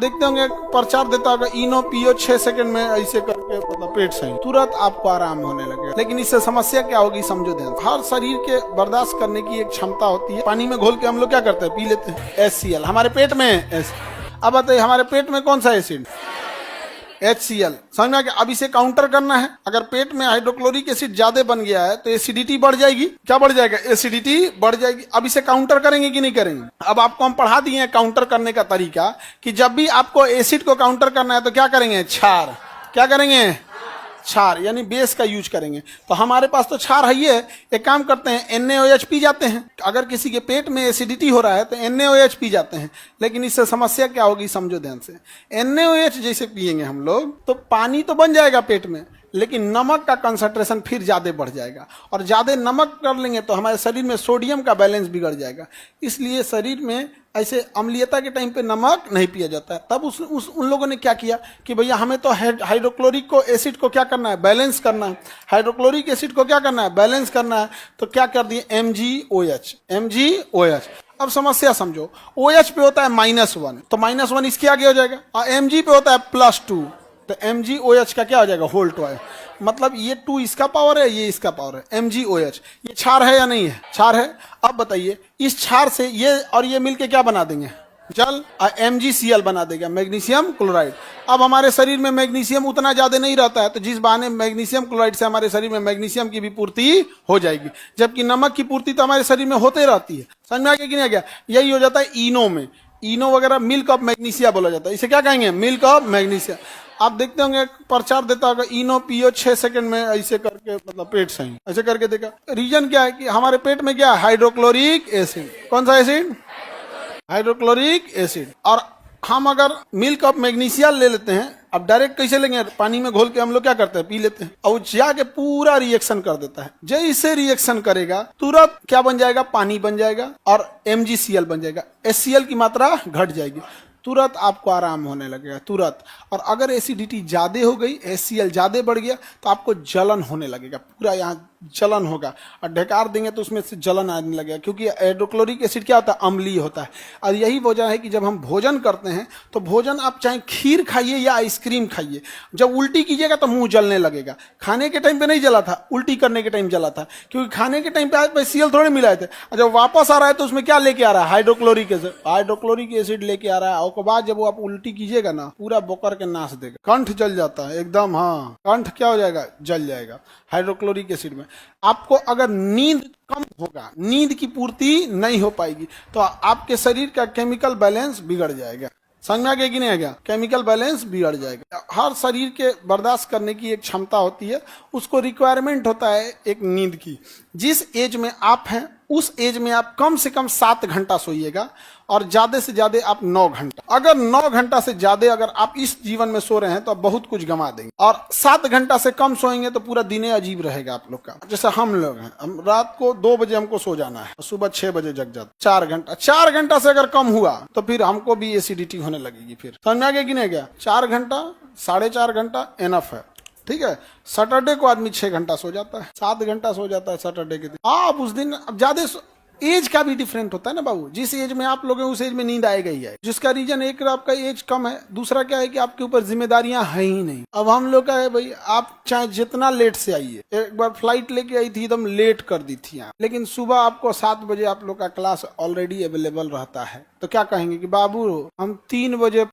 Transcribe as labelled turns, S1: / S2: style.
S1: देखते होंगे प्रचार देता होगा इनो पियो 6 सेकंड में ऐसे करके मतलब पेट सही, तुरंत आपको आराम होने लगे। लेकिन इससे समस्या क्या होगी समझो ध्यान। हर शरीर के बर्दाश्त करने की एक क्षमता होती है। पानी में घोल के हम लोग क्या करते हैं, पी लेते हैं HCl, हमारे पेट में अब बताइए हमारे पेट में कौन सा एसिड, HCl। समझ में आ गया। अब इसे काउंटर करना है। अगर पेट में हाइड्रोक्लोरिक एसिड ज्यादा बन गया है तो एसिडिटी बढ़ जाएगी। क्या बढ़ जाएगा, एसिडिटी बढ़ जाएगी। अब इसे काउंटर करेंगे कि नहीं करेंगे। अब आपको हम पढ़ा दिए हैं काउंटर करने का तरीका कि जब भी आपको एसिड को काउंटर करना है तो क्या करेंगे, क्षार। क्या करेंगे, क्षार, यानी बेस का यूज करेंगे। तो हमारे पास तो क्षार है ही है। एक काम करते हैं NaOH पी जाते हैं। अगर किसी के पेट में एसिडिटी हो रहा है तो NaOH पी जाते हैं। लेकिन इससे समस्या क्या होगी समझो ध्यान से। NaOH जैसे पिएंगे हम लोग तो पानी तो बन जाएगा पेट में, लेकिन नमक का कंसंट्रेशन फिर ज्यादा बढ़ जाएगा। और ज्यादा नमक कर लेंगे तो हमारे शरीर में सोडियम का बैलेंस बिगड़ जाएगा। इसलिए शरीर में ऐसे अम्लीयता के टाइम पे नमक नहीं पिया जाता है। तब उन लोगों ने क्या किया कि भैया हमें तो हाइड्रोक्लोरिक को एसिड को क्या करना है, बैलेंस करना है। हाइड्रोक्लोरिक एसिड को क्या करना है, बैलेंस करना है। तो क्या कर दिए, MgOH। अब समस्या समझो, OH पे होता है -1 तो -1 इसके आगे हो जाएगा, और Mg पे होता है +2 तो MgOH का क्या हो जाएगा, होल 2 है। मतलब ये 2 इसका पावर है, ये इसका पावर है। MgOH ये क्षार है या नहीं है, क्षार है। अब बताइए इस क्षार से ये और ये मिलके क्या बना देंगे, जल। MgCl बना देगा, मैग्नीशियम क्लोराइड। अब हमारे शरीर में मैग्नीशियम उतना ज्यादा नहीं रहता है, तो जिस बहाने मैग्नीशियम क्लोराइड से हमारे शरीर में मैग्नीशियम की भी पूर्ति हो जाएगी। जबकि नमक की पूर्ति तो हमारे शरीर में होते रहती है। समझ में आ गया कि नहीं आ गया। यही हो जाता है इनो में, इनो वगैरह मिल्क ऑफ मैग्नीशिया बोला जाता है। इसे क्या कहेंगे, मिल्क ऑफ मैग्नीशिया। आप देखते होंगे प्रचार देता होगा इनो पियो 6 सेकंड में ऐसे करके मतलब पेट सही, ऐसे करके देखा। रीजन क्या है कि हमारे पेट में क्या है, हाइड्रोक्लोरिक एसिड। कौन सा एसिड, हाइड्रोक्लोरिक एसिड। और हम अगर मिल्क ऑफ मैग्नीशिया ले लेते हैं, अब डायरेक्ट कैसे लेंगे, पानी में घोल के हम लोग क्या करते हैं, पी लेते हैं। और जाके पूरा रिएक्शन कर देता है। जैसे रिएक्शन करेगा तुरंत क्या बन जाएगा, पानी बन जाएगा और MgCl बन जाएगा। HCl की मात्रा घट जाएगी, तुरंत आपको आराम होने लगेगा, तुरंत। और अगर एसिडिटी ज्यादा हो गई, HCl ज्यादा बढ़ गया तो आपको जलन होने लगेगा, पूरा यहाँ जलन होगा। और ढकार देंगे तो उसमें से जलन आने लगेगा, क्योंकि हाइड्रोक्लोरिक एसिड क्या होता है, अम्लीय होता है। और यही वजह है कि जब हम भोजन करते हैं तो भोजन आप चाहे खीर खाइए या आइसक्रीम खाइए, जब उल्टी कीजिएगा तो मुंह जलने लगेगा। खाने के टाइम पे नहीं जला था, उल्टी करने के टाइम जला था, क्योंकि खाने के टाइम पे आप HCl थोड़े मिलाए थे। और जब वापस आ रहा है तो उसमें क्या लेके आ रहा है, हाइड्रोक्लोरिक एसिड। हाइड्रोक्लोरिक एसिड लेके आ रहा है, और बाद जब वो आप उल्टी कीजिएगा ना, पूरा बोकर के नाश देगा, कंठ जल जाता है एकदम। हाँ, कंठ क्या हो जाएगा, जल जाएगा हाइड्रोक्लोरिक एसिड में। आपको अगर नींद कम होगा, नींद की पूर्ति नहीं हो पाएगी, तो आपके शरीर का केमिकल बैलेंस बिगड़ जाएगा। समझ में आ गया कि नहीं आ गया, केमिकल बैलेंस बिगड़ जाएगा। हर शरीर के बर्दाश्त करने की एक क्षमता होती है, उसको रिक्वायरमेंट होता है एक नींद की। जिस एज में आप हैं उस एज में आप कम से कम 7 घंटा सोइएगा, और ज्यादा से ज्यादा आप 9 घंटा। अगर 9 घंटा से ज्यादा अगर आप इस जीवन में सो रहे हैं तो आप बहुत कुछ गंवा देंगे। और 7 घंटा से कम सोएंगे तो पूरा दिन अजीब रहेगा आप लोग का। जैसे हम लोग हैं, हम रात को 2 बजे हमको सो जाना है, सुबह 6 बजे जग जाते। 4 घंटा से अगर कम हुआ तो फिर हमको भी एसिडिटी होने लगेगी। फिर समझ में आ गया कि नहीं गया। 4 घंटा 4.5 घंटा एनफ है, ठीक है। सैटरडे को आदमी 6 घंटा सो जाता है, 7 घंटा सो जाता है सैटरडे के दिन। आप उस दिन ज्यादा एज का भी डिफरेंट होता है ना बाबू। जिस एज में आप लोग हैं उस एज में नींद आएगा ही है। जिसका रीजन एक आपका एज कम है, दूसरा क्या है कि आपके ऊपर जिम्मेदारियां हैं ही नहीं। अब हम लोग का है भाई, आप चाहे जितना लेट से आइए। एक बार फ्लाइट लेके आई थी, एकदम लेट कर दी थी यहाँ, लेकिन सुबह आपको 7 बजे आप लोग का क्लास ऑलरेडी अवेलेबल रहता है। तो क्या कहेंगे कि बाबू हम 3 बजे